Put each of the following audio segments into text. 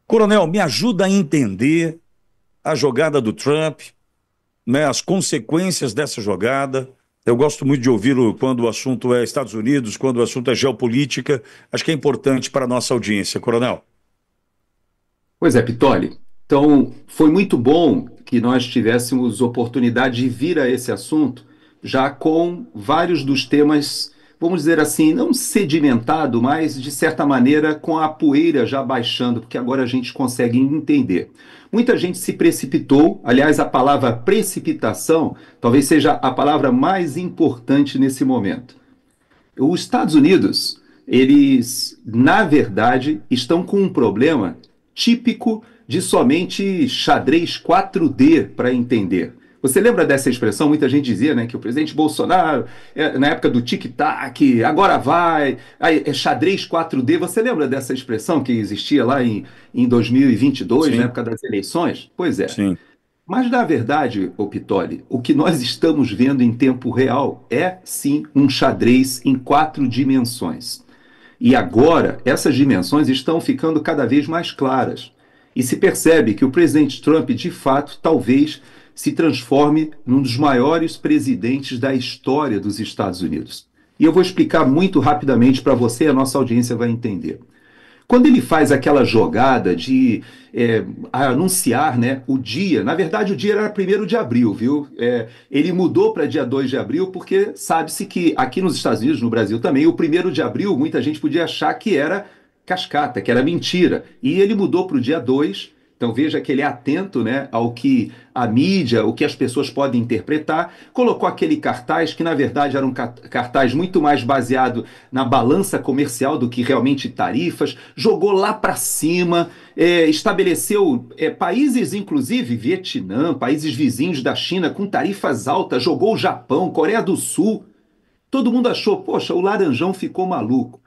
Coronel, me ajuda a entender a jogada do Trump, né, as consequências dessa jogada. Eu gosto muito de ouvi-lo quando o assunto é Estados Unidos, quando o assunto é geopolítica. Acho que é importante para a nossa audiência, Coronel. Pois é, Pitoli. Então, foi muito bom que nós tivéssemos oportunidade de vir a esse assunto, já com vários dos temas, vamos dizer assim, não sedimentado, mas de certa maneira com a poeira já baixando, porque agora a gente consegue entender. Muita gente se precipitou, aliás, a palavra precipitação talvez seja a palavra mais importante nesse momento. Os Estados Unidos, eles, na verdade, estão com um problema típico de somente xadrez 4D para entender. Você lembra dessa expressão? Muita gente dizia, né, que o presidente Bolsonaro, na época do tic-tac, agora vai, aí, é xadrez 4D. Você lembra dessa expressão que existia lá em 2022, na Sim, época das eleições? Pois é. sim. Mas, na verdade, ô Pitoli, o que nós estamos vendo em tempo real é, sim, um xadrez em 4 dimensões. E agora, essas dimensões estão ficando cada vez mais claras. E se percebe que o presidente Trump, de fato, talvez se transforme num dos maiores presidentes da história dos Estados Unidos. E eu vou explicar muito rapidamente para você, a nossa audiência vai entender. Quando ele faz aquela jogada de anunciar, né, o dia, na verdade o dia era 1º de abril, viu? Ele mudou para dia 2 de abril porque sabe-se que aqui nos Estados Unidos, no Brasil também, o 1º de abril muita gente podia achar que era cascata, que era mentira. E ele mudou para o dia 2. Então veja que ele é atento, né, ao que a mídia, o que as pessoas podem interpretar. Colocou aquele cartaz que na verdade era um cartaz muito mais baseado na balança comercial do que realmente tarifas. Jogou lá para cima, estabeleceu países, inclusive Vietnã, países vizinhos da China com tarifas altas. Jogou o Japão, Coreia do Sul. Todo mundo achou, poxa, o Laranjão ficou maluco.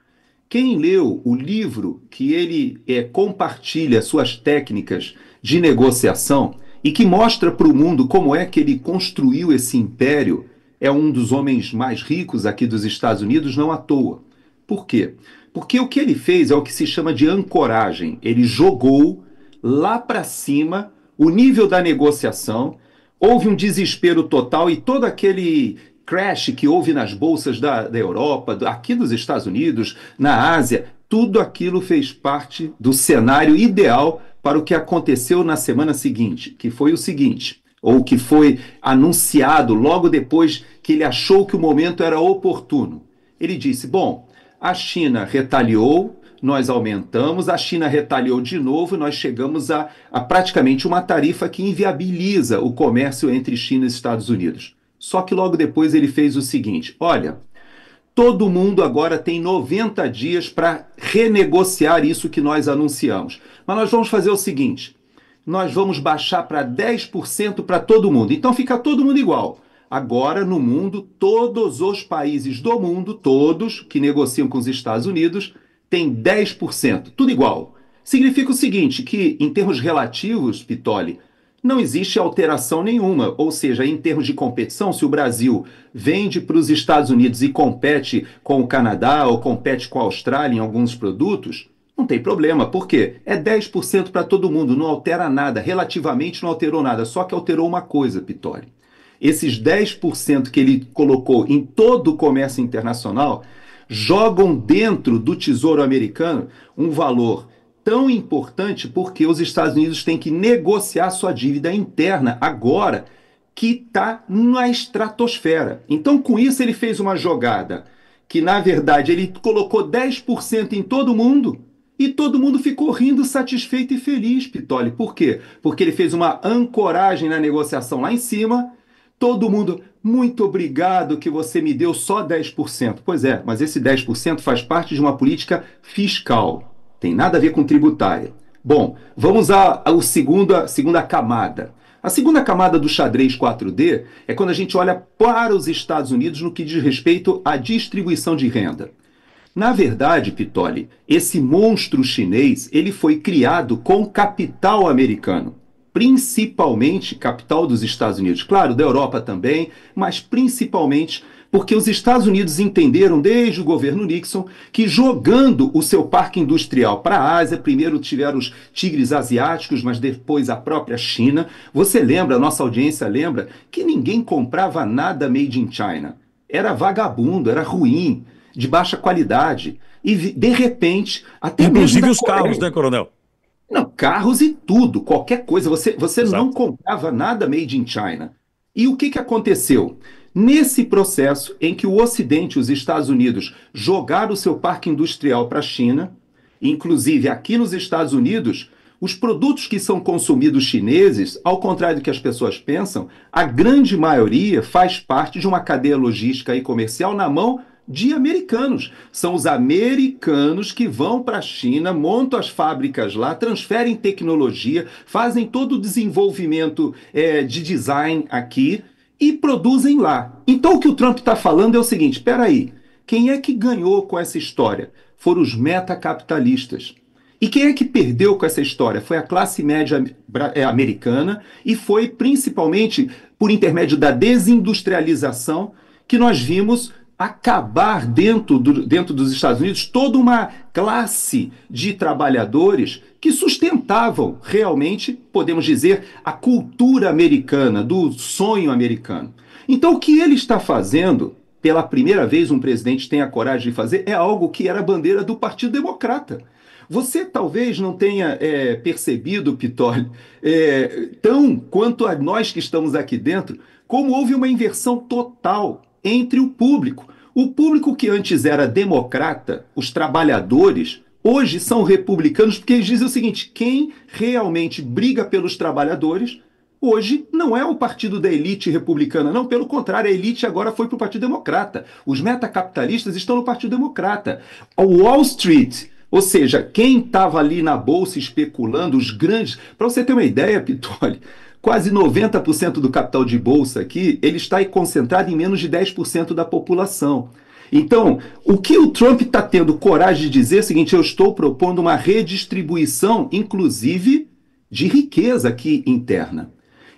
Quem leu o livro que ele compartilha suas técnicas de negociação e que mostra para o mundo como é que ele construiu esse império, é um dos homens mais ricos aqui dos Estados Unidos, não à toa. Por quê? Porque o que ele fez é o que se chama de ancoragem. Ele jogou lá para cima o nível da negociação, houve um desespero total e todo aquele crash que houve nas bolsas da Europa, aqui dos Estados Unidos, na Ásia, tudo aquilo fez parte do cenário ideal para o que aconteceu na semana seguinte, que foi o seguinte, ou que foi anunciado logo depois que ele achou que o momento era oportuno. Ele disse: bom, a China retaliou, nós aumentamos, a China retaliou de novo, nós chegamos a praticamente uma tarifa que inviabiliza o comércio entre China e Estados Unidos. Só que logo depois ele fez o seguinte: olha, todo mundo agora tem 90 dias para renegociar isso que nós anunciamos. Mas nós vamos fazer o seguinte: nós vamos baixar para 10% para todo mundo. Então fica todo mundo igual. Agora, no mundo, todos os países do mundo, todos que negociam com os Estados Unidos, têm 10%, tudo igual. Significa o seguinte, que em termos relativos, Pitoli, não existe alteração nenhuma. Ou seja, em termos de competição, se o Brasil vende para os Estados Unidos e compete com o Canadá ou compete com a Austrália em alguns produtos, não tem problema. Por quê? É 10% para todo mundo, não altera nada. Relativamente não alterou nada, só que alterou uma coisa, Pitoli. Esses 10% que ele colocou em todo o comércio internacional jogam dentro do Tesouro Americano um valor tão importante porque os Estados Unidos têm que negociar sua dívida interna agora que está na estratosfera. Então, com isso, ele fez uma jogada que, na verdade, ele colocou 10% em todo mundo e todo mundo ficou rindo, satisfeito e feliz, Pitoli. Por quê? Porque ele fez uma ancoragem na negociação lá em cima. Todo mundo, muito obrigado que você me deu só 10%. Pois é, mas esse 10% faz parte de uma política fiscal. Tem nada a ver com tributária. Bom, vamos à segunda camada. A segunda camada do xadrez 4D é quando a gente olha para os Estados Unidos no que diz respeito à distribuição de renda. Na verdade, Pitoli, esse monstro chinês, ele foi criado com capital americano, principalmente capital dos Estados Unidos, claro, da Europa também, mas principalmente Porque os Estados Unidos entenderam, desde o governo Nixon, que jogando o seu parque industrial para a Ásia, primeiro tiveram os tigres asiáticos, mas depois a própria China. Você lembra, a nossa audiência lembra, que ninguém comprava nada made in China. Era vagabundo, era ruim, de baixa qualidade. E, de repente, até Inclusive mesmo os carros, né, coronel? não, carros e tudo, qualquer coisa. Você não Exato. comprava nada made in China. E o que aconteceu? Nesse processo em que o Ocidente, os Estados Unidos, jogaram o seu parque industrial para a China, inclusive aqui nos Estados Unidos, os produtos que são consumidos chineses, ao contrário do que as pessoas pensam, a grande maioria faz parte de uma cadeia logística e comercial na mão de americanos. São os americanos que vão para a China, montam as fábricas lá, transferem tecnologia, fazem todo o desenvolvimento de design aqui e produzem lá. Então o que o Trump está falando é o seguinte: espera aí, quem é que ganhou com essa história? Foram os metacapitalistas. E quem é que perdeu com essa história? Foi a classe média americana e foi principalmente por intermédio da desindustrialização que nós vimos acabar dentro dos Estados Unidos toda uma classe de trabalhadores que sustentavam realmente, podemos dizer, a cultura americana, do sonho americano. Então, o que ele está fazendo, pela primeira vez um presidente tem a coragem de fazer, é algo que era a bandeira do Partido Democrata. Você talvez não tenha percebido, Pitoli, tão quanto a nós que estamos aqui dentro, como houve uma inversão total entre o público. O público que antes era democrata, os trabalhadores, hoje são republicanos, porque eles dizem o seguinte: quem realmente briga pelos trabalhadores, hoje não é o partido da elite republicana, não, pelo contrário, a elite agora foi para o Partido Democrata. Os metacapitalistas estão no Partido Democrata. O Wall Street, ou seja, quem estava ali na bolsa especulando, os grandes... Para você ter uma ideia, Pitoli, quase 90% do capital de bolsa aqui, ele está aí concentrado em menos de 10% da população. Então, o que o Trump está tendo coragem de dizer é o seguinte: eu estou propondo uma redistribuição, inclusive, de riqueza aqui interna.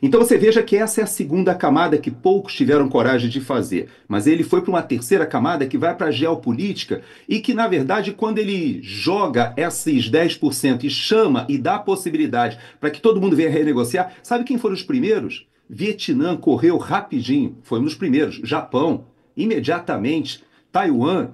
Então você veja que essa é a segunda camada que poucos tiveram coragem de fazer. Mas ele foi para uma terceira camada que vai para a geopolítica e que, na verdade, quando ele joga esses 10% e chama e dá a possibilidade para que todo mundo venha renegociar, sabe quem foram os primeiros? Vietnã correu rapidinho, foi um dos primeiros. Japão, imediatamente. Taiwan.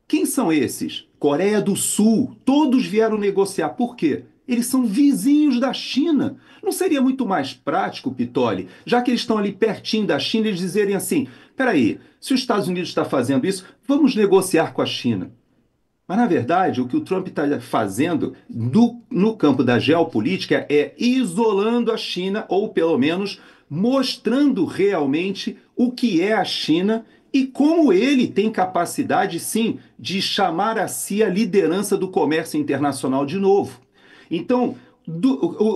Quem são esses? Coreia do Sul. Todos vieram negociar. Por quê? Eles são vizinhos da China. Não seria muito mais prático, Pitoli, já que eles estão ali pertinho da China, eles dizerem assim: peraí, se os Estados Unidos está fazendo isso, vamos negociar com a China. Mas, na verdade, o que o Trump está fazendo no campo da geopolítica é isolando a China, ou pelo menos mostrando realmente o que é a China e como ele tem capacidade, sim, de chamar a si a liderança do comércio internacional de novo. Então,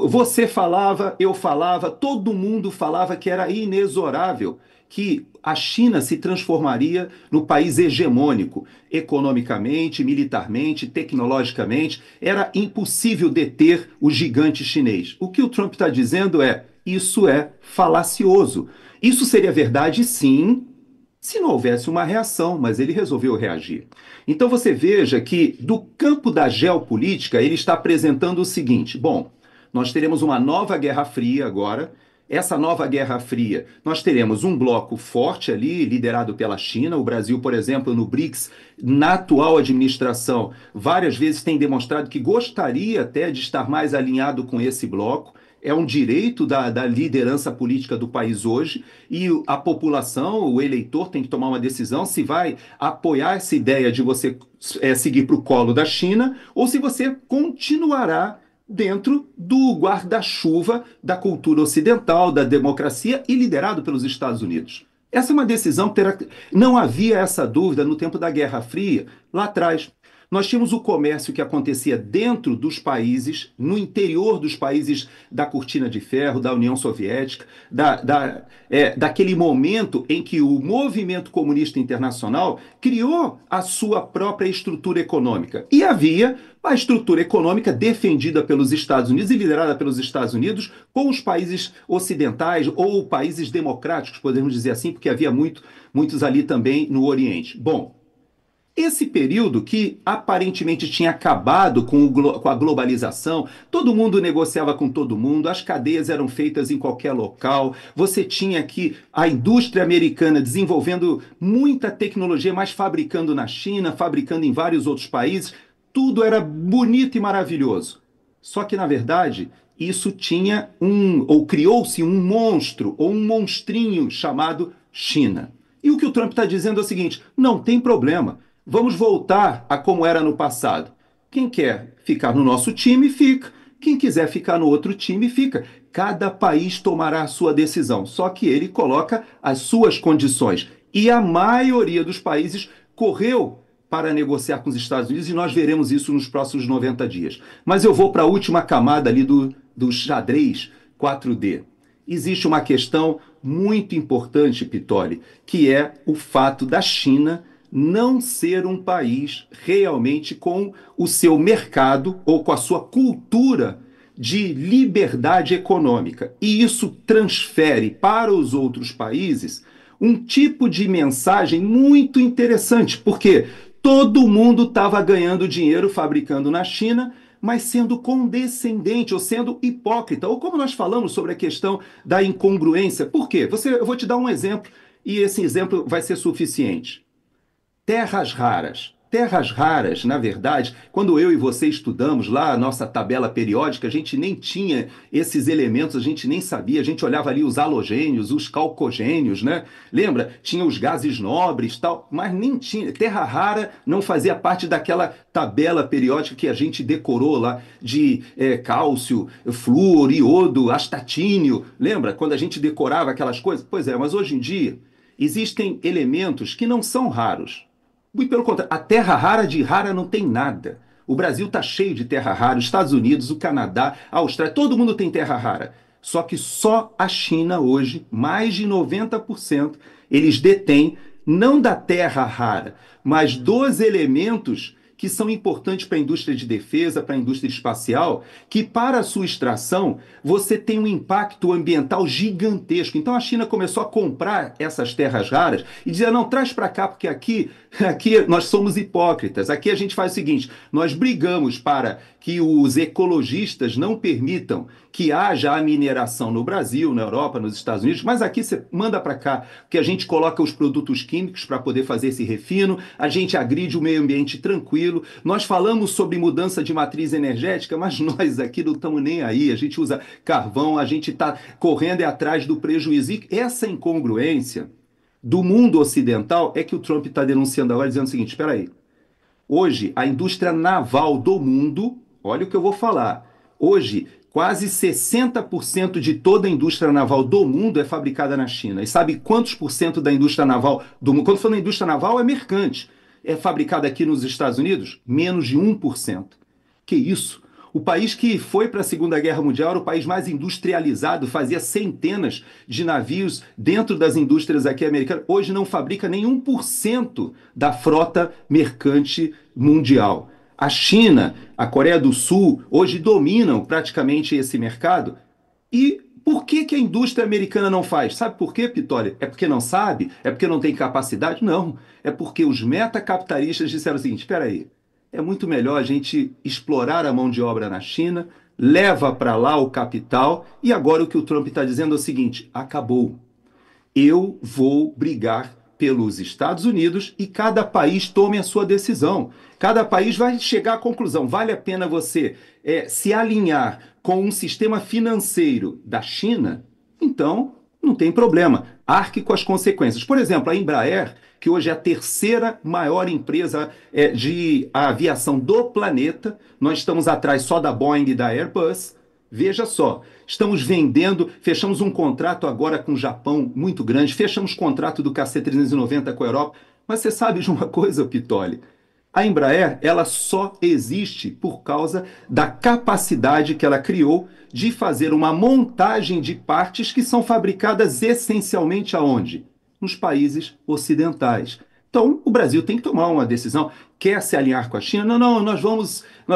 você falava, eu falava, todo mundo falava que era inexorável que a China se transformaria no país hegemônico, economicamente, militarmente, tecnologicamente. Era impossível deter o gigante chinês. O que o Trump está dizendo é: isso é falacioso. Isso seria verdade, sim, se não houvesse uma reação, mas ele resolveu reagir. Então você veja que, do campo da geopolítica, ele está apresentando o seguinte: bom, nós teremos uma nova Guerra Fria agora. Essa nova Guerra Fria, nós teremos um bloco forte ali, liderado pela China. O Brasil, por exemplo, no BRICS, na atual administração, várias vezes tem demonstrado que gostaria até de estar mais alinhado com esse bloco. É um direito da liderança política do país hoje, e a população, o eleitor, tem que tomar uma decisão se vai apoiar essa ideia de você seguir para o colo da China ou se você continuará dentro do guarda-chuva da cultura ocidental, da democracia e liderado pelos Estados Unidos. Essa é uma decisão que não havia essa dúvida no tempo da Guerra Fria, lá atrás. Nós tínhamos o comércio que acontecia dentro dos países, no interior dos países da cortina de ferro, da União Soviética, daquele momento em que o movimento comunista internacional criou a sua própria estrutura econômica. E havia a estrutura econômica defendida pelos Estados Unidos e liderada pelos Estados Unidos com os países ocidentais ou países democráticos, podemos dizer assim, porque havia muitos ali também no Oriente. Bom, esse período que aparentemente tinha acabado com a globalização, todo mundo negociava com todo mundo, as cadeias eram feitas em qualquer local, você tinha aqui a indústria americana desenvolvendo muita tecnologia, mas fabricando na China, fabricando em vários outros países, tudo era bonito e maravilhoso. Só que, na verdade, isso tinha ou criou-se um monstro, ou um monstrinho chamado China. E o que o Trump está dizendo é o seguinte: não tem problema. Vamos voltar a como era no passado. Quem quer ficar no nosso time, fica. Quem quiser ficar no outro time, fica. Cada país tomará a sua decisão. Só que ele coloca as suas condições. E a maioria dos países correu para negociar com os Estados Unidos e nós veremos isso nos próximos 90 dias. Mas eu vou para a última camada ali do xadrez 4D. Existe uma questão muito importante, Pitoli, que é o fato da China não ser um país realmente com o seu mercado ou com a sua cultura de liberdade econômica. E isso transfere para os outros países um tipo de mensagem muito interessante, porque todo mundo estava ganhando dinheiro fabricando na China, mas sendo condescendente ou sendo hipócrita. Ou como nós falamos sobre a questão da incongruência. Por quê? Eu vou te dar um exemplo e esse exemplo vai ser suficiente. Terras raras. Terras raras, na verdade, quando eu e você estudamos lá a nossa tabela periódica, a gente nem tinha esses elementos, a gente nem sabia, a gente olhava ali os halogênios, os calcogênios, né? Lembra? Tinha os gases nobres, tal, mas nem tinha. Terra rara não fazia parte daquela tabela periódica que a gente decorou lá de cálcio, flúor, iodo, astatínio. Lembra? Quando a gente decorava aquelas coisas? Pois é, mas hoje em dia existem elementos que não são raros. Muito pelo contrário, a terra rara de rara não tem nada. O Brasil está cheio de terra rara, os Estados Unidos, o Canadá, a Austrália, todo mundo tem terra rara. Só que só a China hoje, mais de 90%, eles detêm, não da terra rara, mas dos elementos que são importantes para a indústria de defesa, para a indústria espacial, que para a sua extração você tem um impacto ambiental gigantesco. Então a China começou a comprar essas terras raras e dizia, não, traz para cá, porque aqui nós somos hipócritas. Aqui a gente faz o seguinte, nós brigamos para que os ecologistas não permitam que haja a mineração no Brasil, na Europa, nos Estados Unidos, mas aqui você manda para cá, que a gente coloca os produtos químicos para poder fazer esse refino, a gente agride o meio ambiente tranquilo, nós falamos sobre mudança de matriz energética, mas nós aqui não estamos nem aí, a gente usa carvão, a gente está correndo atrás do prejuízo. E essa incongruência do mundo ocidental é que o Trump está denunciando agora, dizendo o seguinte, espera aí, hoje a indústria naval do mundo, olha o que eu vou falar, hoje quase 60% de toda a indústria naval do mundo é fabricada na China. E sabe quantos por cento da indústria naval do mundo? Quando falo em indústria naval, é mercante. É fabricada aqui nos Estados Unidos? Menos de 1%. Que isso? O país que foi para a Segunda Guerra Mundial era o país mais industrializado, fazia centenas de navios dentro das indústrias aqui americanas. Hoje não fabrica nem 1% da frota mercante mundial. A China, a Coreia do Sul, hoje dominam praticamente esse mercado. E por que a indústria americana não faz? Sabe por quê, Pitoli? É porque não sabe? É porque não tem capacidade? Não. É porque os metacapitalistas disseram o seguinte, espera aí, é muito melhor a gente explorar a mão de obra na China, leva para lá o capital, e agora o que o Trump está dizendo é o seguinte, acabou. Eu vou brigar pelos Estados Unidos e cada país tome a sua decisão. Cada país vai chegar à conclusão, vale a pena você se alinhar com um sistema financeiro da China? Então, não tem problema, arque com as consequências. Por exemplo, a Embraer, que hoje é a terceira maior empresa de aviação do planeta, nós estamos atrás só da Boeing e da Airbus. Veja só, estamos vendendo, fechamos um contrato agora com o Japão muito grande, fechamos contrato do KC-390 com a Europa, mas você sabe de uma coisa, Pitoli? A Embraer, ela só existe por causa da capacidade que ela criou de fazer uma montagem de partes que são fabricadas essencialmente aonde? Nos países ocidentais. Então, o Brasil tem que tomar uma decisão. Quer se alinhar com a China? Não, não, nós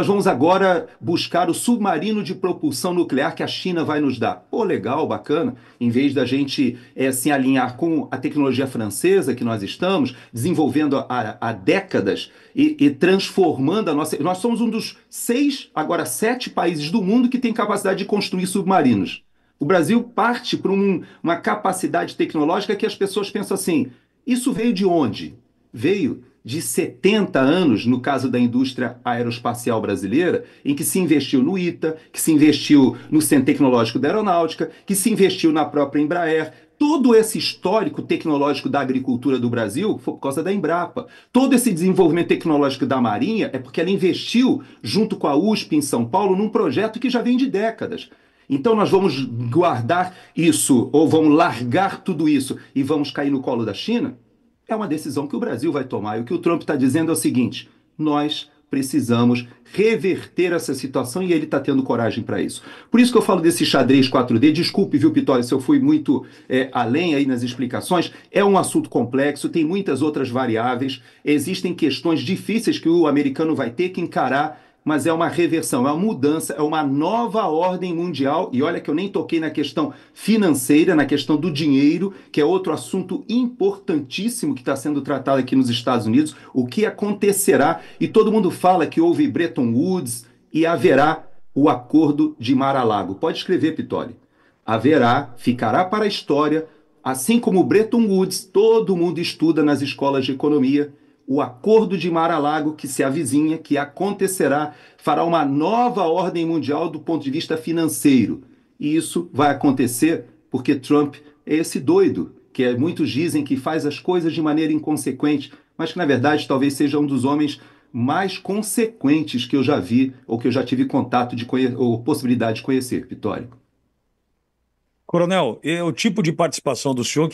vamos agora buscar o submarino de propulsão nuclear que a China vai nos dar. Pô, legal, bacana. Em vez da gente se alinhar com a tecnologia francesa que nós estamos desenvolvendo há décadas e transformando a nossa. Nós somos um dos 6, agora 7 países do mundo que tem capacidade de construir submarinos. O Brasil parte para uma capacidade tecnológica que as pessoas pensam assim: isso veio de onde? Veio de 70 anos, no caso da indústria aeroespacial brasileira, em que se investiu no ITA, que se investiu no Centro Tecnológico da Aeronáutica, que se investiu na própria Embraer. Todo esse histórico tecnológico da agricultura do Brasil foi por causa da Embrapa. Todo esse desenvolvimento tecnológico da Marinha é porque ela investiu, junto com a USP em São Paulo, num projeto que já vem de décadas. Então nós vamos guardar isso, ou vamos largar tudo isso e vamos cair no colo da China? É uma decisão que o Brasil vai tomar. E o que o Trump está dizendo é o seguinte: nós precisamos reverter essa situação e ele está tendo coragem para isso. Por isso que eu falo desse xadrez 4D. Desculpe, viu, Pitório, se eu fui muito além aí nas explicações. É um assunto complexo, tem muitas outras variáveis, existem questões difíceis que o americano vai ter que encarar, mas é uma reversão, é uma mudança, é uma nova ordem mundial. E olha que eu nem toquei na questão financeira, na questão do dinheiro, que é outro assunto importantíssimo que está sendo tratado aqui nos Estados Unidos. O que acontecerá? E todo mundo fala que houve Bretton Woods e haverá o Acordo de Mar-a-Lago. Pode escrever, Pitoli. Haverá, ficará para a história, assim como o Bretton Woods, todo mundo estuda nas escolas de economia. O Acordo de Mar-a-Lago que se avizinha, que acontecerá, fará uma nova ordem mundial do ponto de vista financeiro. E isso vai acontecer porque Trump é esse doido, que muitos dizem que faz as coisas de maneira inconsequente, mas que na verdade talvez seja um dos homens mais consequentes que eu já vi ou que eu já tive contato ou possibilidade de conhecer, Vitória. Coronel, é o tipo de participação do senhor que